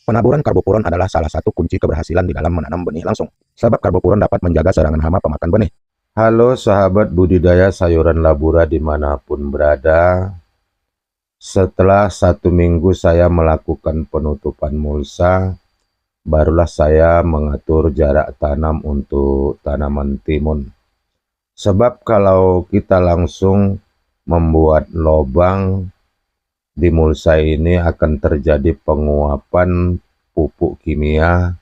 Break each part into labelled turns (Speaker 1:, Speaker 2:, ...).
Speaker 1: Penaburan karbopuron adalah salah satu kunci keberhasilan di dalam menanam benih langsung, sebab karbopuron dapat menjaga serangan hama pemakan benih.
Speaker 2: Halo sahabat budidaya sayuran labura dimanapun berada. Setelah 1 minggu saya melakukan penutupan mulsa, barulah saya mengatur jarak tanam untuk tanaman timun. Sebab kalau kita langsung membuat lubang di mulsa ini akan terjadi penguapan pupuk kimia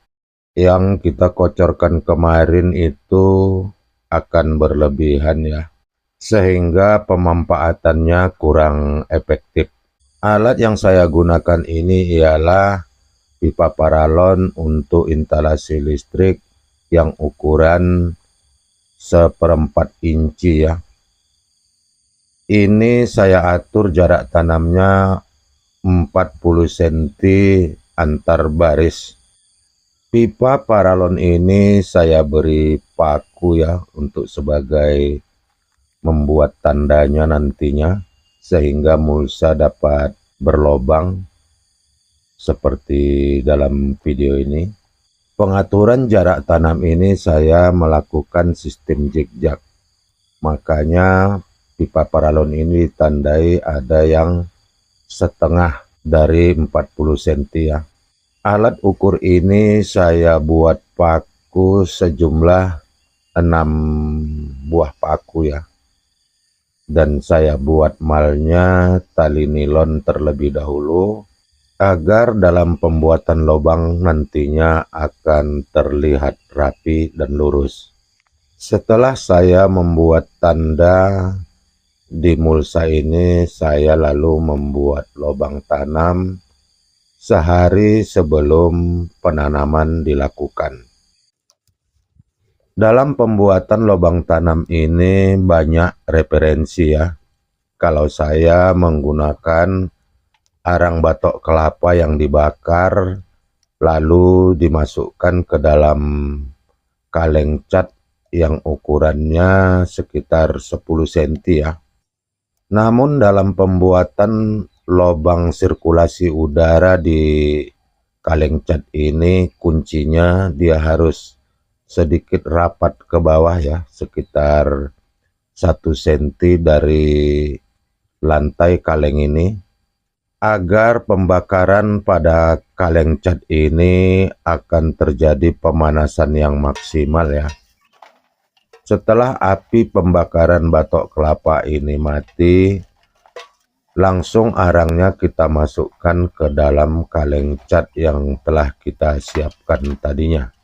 Speaker 2: yang kita kocorkan kemarin itu akan berlebihan ya, sehingga pemanfaatannya kurang efektif. Alat yang saya gunakan ini ialah pipa paralon untuk instalasi listrik yang ukuran 1/4 inci ya. Ini saya atur jarak tanamnya 40 cm antar baris. Pipa paralon ini saya beri paku ya untuk sebagai membuat tandanya nantinya, sehingga mulsa dapat berlobang seperti dalam video ini. Pengaturan jarak tanam ini saya melakukan sistem zigzag, makanya pipa paralon ini ditandai ada yang setengah dari 40 cm ya. Alat ukur ini saya buat paku sejumlah 6 buah paku ya. Dan saya buat malnya tali nilon terlebih dahulu, agar dalam pembuatan lubang nantinya akan terlihat rapi dan lurus. Setelah saya membuat tanda di mulsa ini, saya lalu membuat lubang tanam sehari sebelum penanaman dilakukan. Dalam pembuatan lubang tanam ini banyak referensi ya. Kalau saya menggunakan arang batok kelapa yang dibakar lalu dimasukkan ke dalam kaleng cat yang ukurannya sekitar 10 cm ya. Namun dalam pembuatan lubang sirkulasi udara di kaleng cat ini, kuncinya dia harus sedikit rapat ke bawah ya, sekitar 1 cm dari lantai kaleng ini, agar pembakaran pada kaleng cat ini akan terjadi pemanasan yang maksimal ya. Setelah api pembakaran batok kelapa ini mati, langsung arangnya kita masukkan ke dalam kaleng cat yang telah kita siapkan tadinya.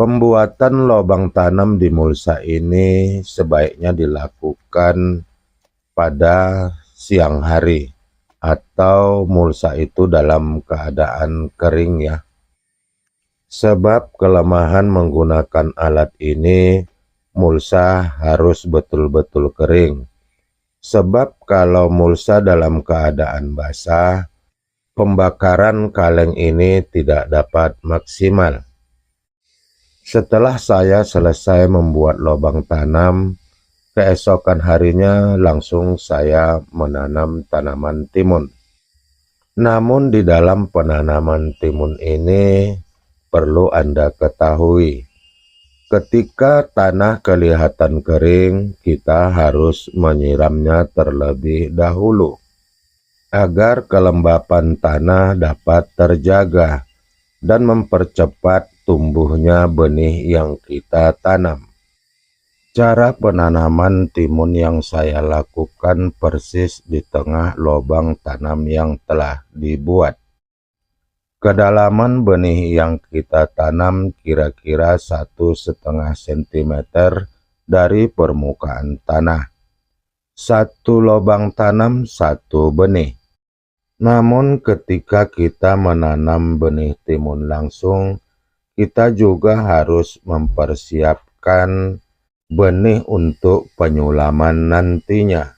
Speaker 2: Pembuatan lubang tanam di mulsa ini sebaiknya dilakukan pada siang hari atau mulsa itu dalam keadaan kering ya. Sebab kelemahan menggunakan alat ini, mulsa harus betul-betul kering. Sebab kalau mulsa dalam keadaan basah, pembakaran kaleng ini tidak dapat maksimal. Setelah saya selesai membuat lubang tanam, keesokan harinya langsung saya menanam tanaman timun. Namun di dalam penanaman timun ini perlu Anda ketahui, ketika tanah kelihatan kering, kita harus menyiramnya terlebih dahulu, agar kelembapan tanah dapat terjaga dan mempercepat tumbuhnya benih yang kita tanam. Cara penanaman timun yang saya lakukan persis di tengah lubang tanam yang telah dibuat. Kedalaman benih yang kita tanam kira-kira 1,5 cm dari permukaan tanah. Satu lubang tanam, satu benih. Namun ketika kita menanam benih timun langsung, kita juga harus mempersiapkan benih untuk penyulaman nantinya,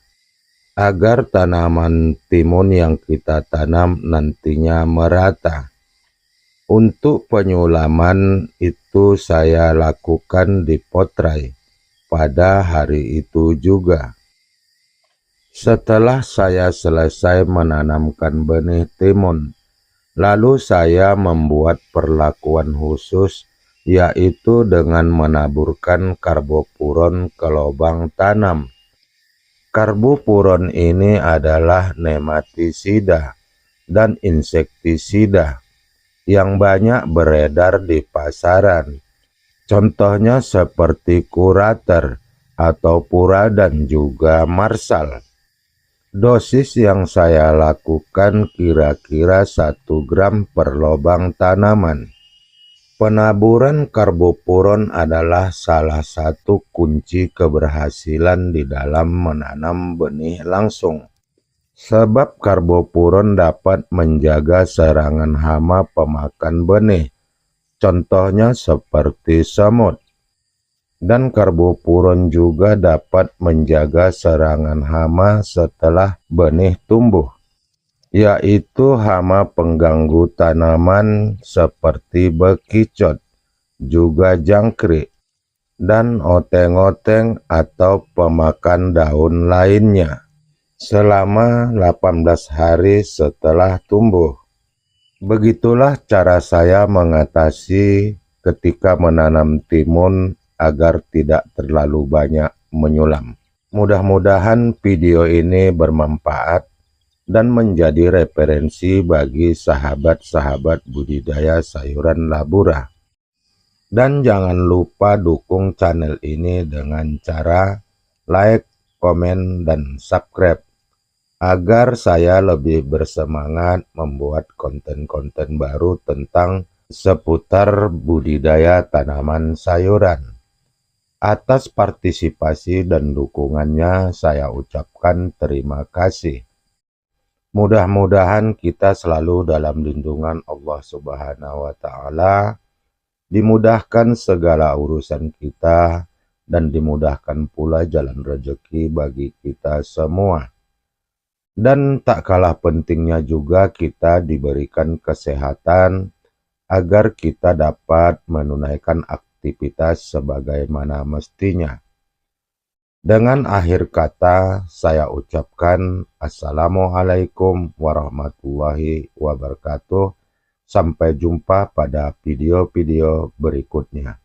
Speaker 2: agar tanaman timun yang kita tanam nantinya merata. Untuk penyulaman itu saya lakukan di potrai pada hari itu juga. Setelah saya selesai menanamkan benih timun, Lalu saya membuat perlakuan khusus, yaitu dengan menaburkan karbopuron ke lubang tanam. Karbopuron ini adalah nematisida dan insektisida yang banyak beredar di pasaran. Contohnya seperti Curator atau Pura dan juga Marsal. Dosis yang saya lakukan kira-kira 1 gram per lubang tanaman. Penaburan karbopuron adalah salah satu kunci keberhasilan di dalam menanam benih langsung. Sebab karbopuron dapat menjaga serangan hama pemakan benih, contohnya seperti semut. Dan karbopuron juga dapat menjaga serangan hama setelah benih tumbuh, yaitu hama pengganggu tanaman seperti bekicot, juga jangkrik, dan oteng-oteng atau pemakan daun lainnya selama 18 hari setelah tumbuh. Begitulah cara saya mengatasi ketika menanam timun agar tidak terlalu banyak menyulam. Mudah-mudahan video ini bermanfaat dan menjadi referensi bagi sahabat-sahabat budidaya sayuran labura. Dan jangan lupa dukung channel ini dengan cara like, komen, dan subscribe agar saya lebih bersemangat membuat konten-konten baru tentang seputar budidaya tanaman sayuran. Atas partisipasi dan dukungannya saya ucapkan terima kasih. Mudah-mudahan kita selalu dalam lindungan Allah Subhanahu wa Ta'ala, dimudahkan segala urusan kita, dan dimudahkan pula jalan rezeki bagi kita semua. Dan tak kalah pentingnya juga kita diberikan kesehatan agar kita dapat menunaikan aktivitas sebagaimana mestinya. Dengan akhir kata, saya ucapkan Assalamualaikum warahmatullahi wabarakatuh. Sampai jumpa pada video-video berikutnya.